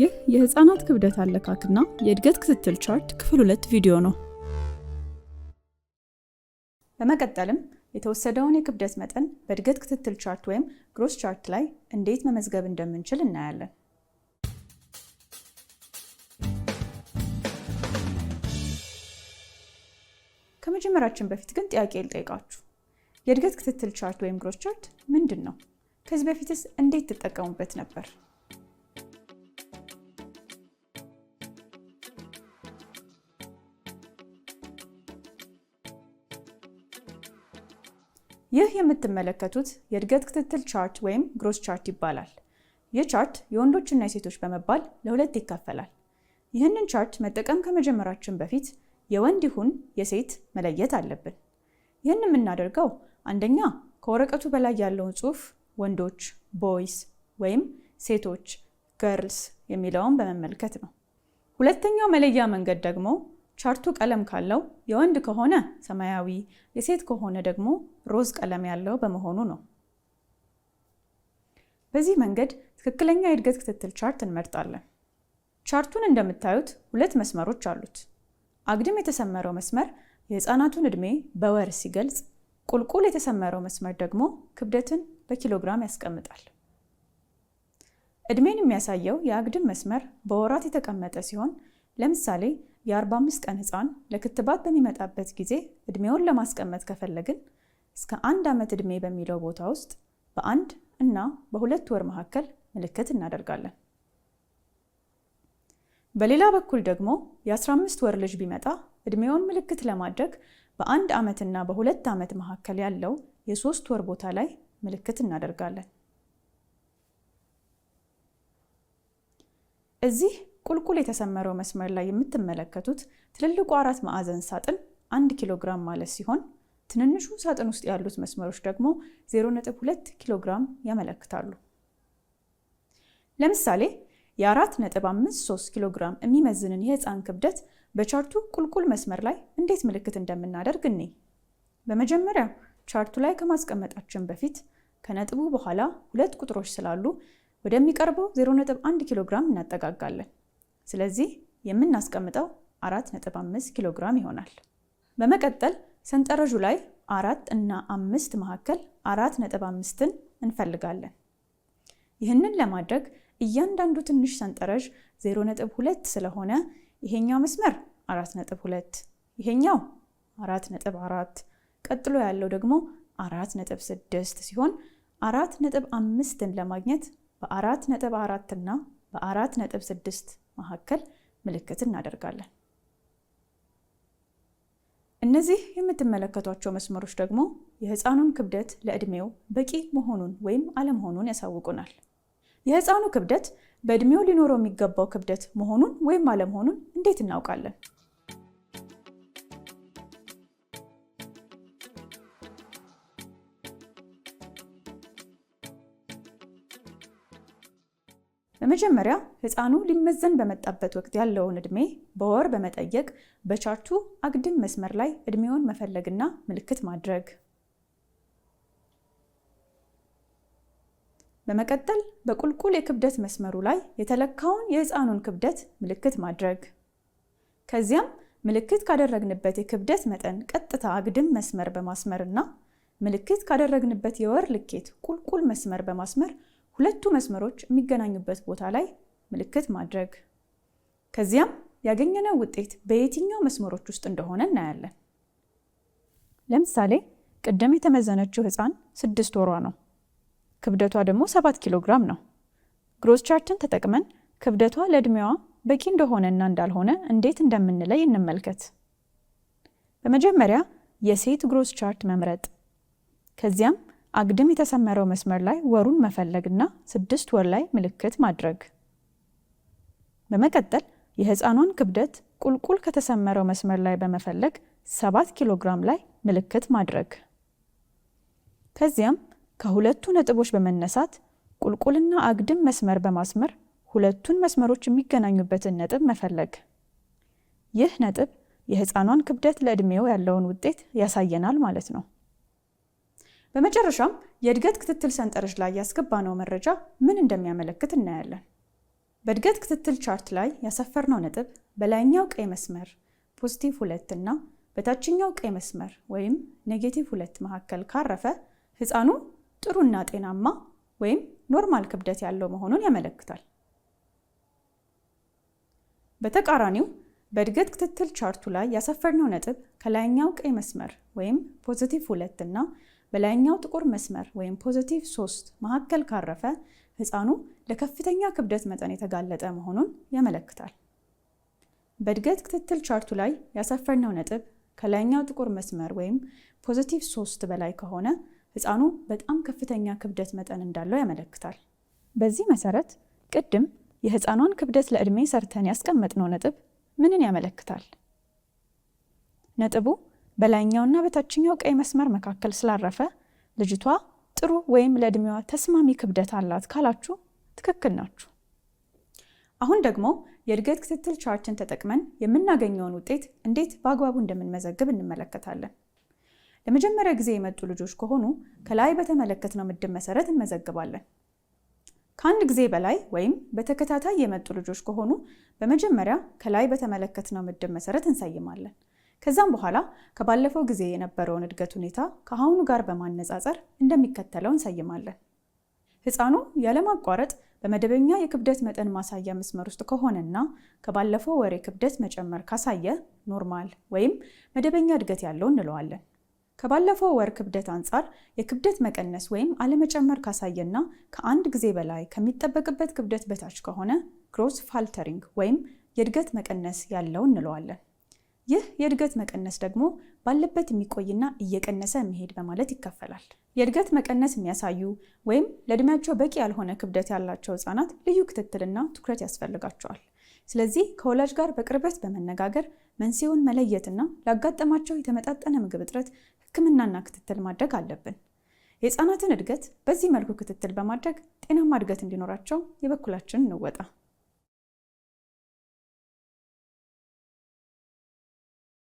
ይህ የህፃናት ክብደት አለካክና የእድገት ክትትል ቻርት ክፍል 2 ቪዲዮ ነው። በመቀጠልም የተወሰደውን የክብደት መጠን በእድገት ክትትል ቻርት ወይም ግሮስ ቻርት ላይ እንዴት መመዝገብ እንደምንችል እናያለን። ከመጀመራችን በፊት ግን ጥያቄ ልጠይቃችሁ። የእድገት ክትትል ቻርት ወይም ግሮስ ቻርት ምንድን ነው? ከዚህ በፊትስ እንዴት ትጠቀሙበት ነበር? ይህ የምትመለከቱት የእድገት ክትትል ቻርት ወይም ግሮስ ቻርት ይባላል። ይህ ቻርት የወንዶችና የሴቶች በመባል ለሁለት ይከፈላል። ይህንን ቻርት መጠቀም ከመጀመራችን በፊት የወንድ ይሁን የሴት መለየት አለብን። ይህን የምናደርገው አንደኛ ከወረቀቱ በላይ ያለውን ጽሑፍ ወንዶች ቦይስ ወይም ሴቶች ገርልስ የሚለውን በመመልከት ነው። ሁለተኛው መለያ መንገድ ደግሞ ቻርቱ ቀለም ካለው የወንድ ከሆነ ሰማያዊ፣ የሴት ከሆነ ደግሞ ሮዝ ቀለም ያለው በመሆኑ ነው። በዚህ መንገድ ትክክለኛ የእድገት ክትትል ቻርት እንመርጣለን። ቻርቱን እንደምታዩት ሁለት መስመሮች አሉት። አግድም የተሰመረው መስመር የህፃናቱን ዕድሜ በወር ሲገልጽ፣ ቁልቁል የተሰመረው መስመር ደግሞ ክብደትን በኪሎግራም ያስቀምጣል። ዕድሜን የሚያሳየው የአግድም መስመር በወራት የተቀመጠ ሲሆን ለምሳሌ የ45 ቀን ህፃን ለክትባት በሚመጣበት ጊዜ ዕድሜውን ለማስቀመጥ ከፈለግን እስከ 1 ዓመት ዕድሜ በሚለው ቦታ ውስጥ በ1 እና በ2 ወር መካከል ምልክት እናደርጋለን። በሌላ በኩል ደግሞ የ15 ወር ልጅ ቢመጣ ዕድሜውን ምልክት ለማድረግ በ1 ዓመት እና በ2 ዓመት መካከል ያለው የ3 ወር ቦታ ላይ ምልክት እናደርጋለን። እዚህ ቁልቁል የተሰመረው መስመር ላይ የምትመለከቱት ትልልቁ 4 ማዕዘን ሳጥን 1 ኪሎ ግራም ማለት ሲሆን ትንንሹ ሳጥን ውስጥ ያሉት መስመሮች ደግሞ 0.2 ኪሎ ግራም ያመለክታሉ። ለምሳሌ የ4.53 ኪሎ ግራም የሚመዝንን የህፃን ክብደት በቻርቱ ቁልቁል መስመር ላይ እንዴት ምልክት እንደምናደርግ እንይ። በመጀመሪያ ቻርቱ ላይ ከማስቀመጣችን በፊት ከነጥቡ በኋላ 2 ቁጥሮች ስላሉ ወደሚቀርበው 0.1 ኪሎ ግራም እናጠጋጋለን። ስለዚህ የምናስቀምጠው 4.5 ኪሎ ግራም ይሆናል። በመቀጠል ሰንጠረዡ ላይ 4 እና 5 መካከል 4.5ን እንፈልጋለን። ይህንን ለማድረግ እያንዳንዱ ትንሽ ሰንጠረዥ 0.2 ስለሆነ ይሄኛው መስመር 4.2፣ ይሄኛው 4.4፣ ቀጥሎ ያለው ደግሞ 4.6 ሲሆን 4.5ን ለማግኘት በ4.4 እና በ4.6 መካከል ምልክት እናደርጋለን። እነዚህ የምትመለከቷቸው መስመሮች ደግሞ የህፃኑን ክብደት ለዕድሜው በቂ መሆኑን ወይም አለመሆኑን ያሳውቁናል። የህፃኑ ክብደት በዕድሜው ሊኖረው የሚገባው ክብደት መሆኑን ወይም አለመሆኑን እንዴት እናውቃለን? በመጀመሪያ ህፃኑ ሊመዘን በመጣበት ወቅት ያለውን ዕድሜ በወር በመጠየቅ በቻርቱ አግድም መስመር ላይ ዕድሜውን መፈለግና ምልክት ማድረግ። በመቀጠል በቁልቁል የክብደት መስመሩ ላይ የተለካውን የህፃኑን ክብደት ምልክት ማድረግ። ከዚያም ምልክት ካደረግንበት የክብደት መጠን ቀጥታ አግድም መስመር በማስመርና ምልክት ካደረግንበት የወር ልኬት ቁልቁል መስመር በማስመር ሁለቱ መስመሮች የሚገናኙበት ቦታ ላይ ምልክት ማድረግ። ከዚያም ያገኘነው ውጤት በየትኛው መስመሮች ውስጥ እንደሆነ እናያለን። ለምሳሌ ቅድም የተመዘነችው ህፃን 6 ወሯ ነው። ክብደቷ ደግሞ 7 ኪሎ ግራም ነው። ግሮስ ቻርትን ተጠቅመን ክብደቷ ለዕድሜዋ በቂ እንደሆነና እንዳልሆነ እንዴት እንደምንለይ እንመልከት። በመጀመሪያ የሴት ግሮስ ቻርት መምረጥ፣ ከዚያም አግድም የተሰመረው መስመር ላይ ወሩን መፈለግና 6 ወር ላይ ምልክት ማድረግ። በመቀጠል የህፃኗን ክብደት ቁልቁል ከተሰመረው መስመር ላይ በመፈለግ 7 ኪሎ ግራም ላይ ምልክት ማድረግ። ከዚያም ከሁለቱ ነጥቦች በመነሳት ቁልቁልና አግድም መስመር በማስመር ሁለቱን መስመሮች የሚገናኙበትን ነጥብ መፈለግ። ይህ ነጥብ የህፃኗን ክብደት ለዕድሜው ያለውን ውጤት ያሳየናል ማለት ነው። በመጨረሻም የእድገት ክትትል ሰንጠረዥ ላይ ያስገባነው መረጃ ምን እንደሚያመለክት እናያለን። በእድገት ክትትል ቻርት ላይ ያሰፈርነው ነጥብ በላይኛው ቀይ መስመር +2 እና በታችኛው ቀይ መስመር ወይም -2 መካከል ካረፈ ሕፃኑ ጥሩና ጤናማ ወይም ኖርማል ክብደት ያለው መሆኑን ያመለክታል። በተቃራኒው በእድገት ክትትል ቻርቱ ላይ ያሰፈርነው ነጥብ ከላይኛው ቀይ መስመር ወይም +2 እና በላይኛው ጥቁር መስመር ወይም +3 መካከል ካረፈ ሕፃኑ ለከፍተኛ ክብደት መጠን የተጋለጠ መሆኑን ያመለክታል። በእድገት ክትትል ቻርቱ ላይ ያሰፈርነው ነጥብ ከላይኛው ጥቁር መስመር ወይም +3 በላይ ከሆነ ሕፃኑ በጣም ከፍተኛ ክብደት መጠን እንዳለው ያመለክታል። በዚህ መሰረት ቅድም የሕፃኗን ክብደት ለዕድሜ ሰርተን ያስቀመጥነው ነጥብ ምንን ያመለክታል? ነጥቡ በላይኛውና በታችኛው ቀይ መስመር መካከል ስላረፈ ልጅቷ ጥሩ ወይም ለዕድሜዋ ተስማሚ ክብደት አላት ካላችሁ ትክክል ናችሁ። አሁን ደግሞ የእድገት ክትትል ቻርትን ተጠቅመን የምናገኘውን ውጤት እንዴት በአግባቡ እንደምንመዘግብ እንመለከታለን። ለመጀመሪያ ጊዜ የመጡ ልጆች ከሆኑ ከላይ በተመለከትነው ምድብ መሰረት እንመዘግባለን። ከአንድ ጊዜ በላይ ወይም በተከታታይ የመጡ ልጆች ከሆኑ በመጀመሪያ ከላይ በተመለከትነው ምድብ መሰረት እንሰይማለን። ከዛም በኋላ ከባለፈው ጊዜ የነበረውን እድገት ሁኔታ ከአሁኑ ጋር በማነጻጸር እንደሚከተለው እንሰይማለን። ሕፃኑ ያለማቋረጥ በመደበኛ የክብደት መጠን ማሳያ መስመር ውስጥ ከሆነና ከባለፈው ወር የክብደት መጨመር ካሳየ ኖርማል ወይም መደበኛ እድገት ያለው እንለዋለን። ከባለፈው ወር ክብደት አንጻር የክብደት መቀነስ ወይም አለመጨመር ካሳየና ከአንድ ጊዜ በላይ ከሚጠበቅበት ክብደት በታች ከሆነ ግሮስ ፋልተሪንግ ወይም የእድገት መቀነስ ያለው እንለዋለን። ይህ የእድገት መቀነስ ደግሞ ባለበት የሚቆይና እየቀነሰ መሄድ በማለት ይከፈላል። የእድገት መቀነስ የሚያሳዩ ወይም ለዕድሜያቸው በቂ ያልሆነ ክብደት ያላቸው ሕፃናት ልዩ ክትትልና ትኩረት ያስፈልጋቸዋል። ስለዚህ ከወላጅ ጋር በቅርበት በመነጋገር መንስኤውን መለየትና ላጋጠማቸው የተመጣጠነ ምግብ እጥረት ሕክምናና ክትትል ማድረግ አለብን። የሕፃናትን እድገት በዚህ መልኩ ክትትል በማድረግ ጤናማ እድገት እንዲኖራቸው የበኩላችንን እንወጣ።